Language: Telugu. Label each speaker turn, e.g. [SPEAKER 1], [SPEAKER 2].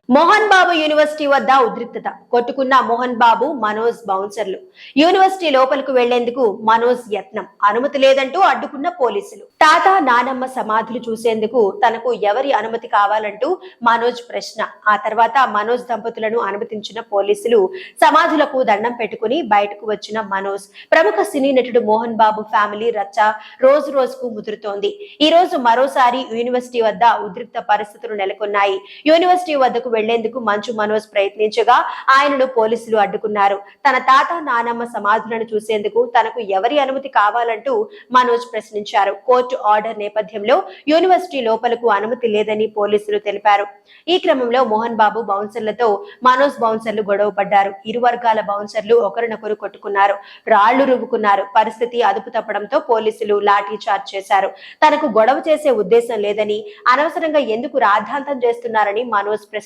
[SPEAKER 1] మోహన్ బాబు యూనివర్సిటీ వద్ద ఉద్రిక్తత కొట్టుకున్న మోహన్ బాబు మనోజ్ బౌన్సర్లు యూనివర్సిటీ లోపలికి వెళ్లేందుకు మనోజ్ యత్నం అనుమతి లేదంటూ అడ్డుకున్న పోలీసులు తాత నానమ్మ సమాధులు చూసేందుకు తనకు ఎవరి అనుమతి కావాలంటూ మనోజ్ ప్రశ్న ఆ తర్వాత మనోజ్ దంపతులను అనుమతించిన పోలీసులు సమాధులకు దండం పెట్టుకుని బయటకు వచ్చిన మనోజ్ ప్రముఖ సినీ నటుడు మోహన్ బాబు ఫ్యామిలీ రచ్చ రోజు రోజుకు ముదురుతోంది. ఈ రోజు మరోసారి యూనివర్సిటీ వద్ద ఉద్రిక్త పరిస్థితులు నెలకొన్నాయి. యూనివర్సిటీ వద్దకు వెళ్లేందుకు మంచు మనోజ్ ప్రయత్నించగా ఆయనను పోలీసులు అడ్డుకున్నారు. తన తాత నానమ్మ సమాధులను చూసేందుకు తనకు ఎవరి అనుమతి కావాలంటూ మనోజ్ ప్రశ్నించారు. కోర్టు ఆర్డర్ నేపథ్యంలో యూనివర్సిటీ లోపలకు అనుమతి లేదని పోలీసులు తెలిపారు. ఈ క్రమంలో మోహన్ బాబు బౌన్సర్లతో మనోజ్ బౌన్సర్లు గొడవ పడ్డారు. ఇరు వర్గాల బౌన్సర్లు ఒకరినొకరు కొట్టుకున్నారు, రాళ్లు రువ్వుకున్నారు. పరిస్థితి అదుపు తప్పడంతో పోలీసులు లాఠీ చార్జ్ చేశారు. తనకు గొడవ చేసే ఉద్దేశం లేదని, అనవసరంగా ఎందుకు రాద్ధాంతం చేస్తున్నారని మనోజ్ ప్రశ్న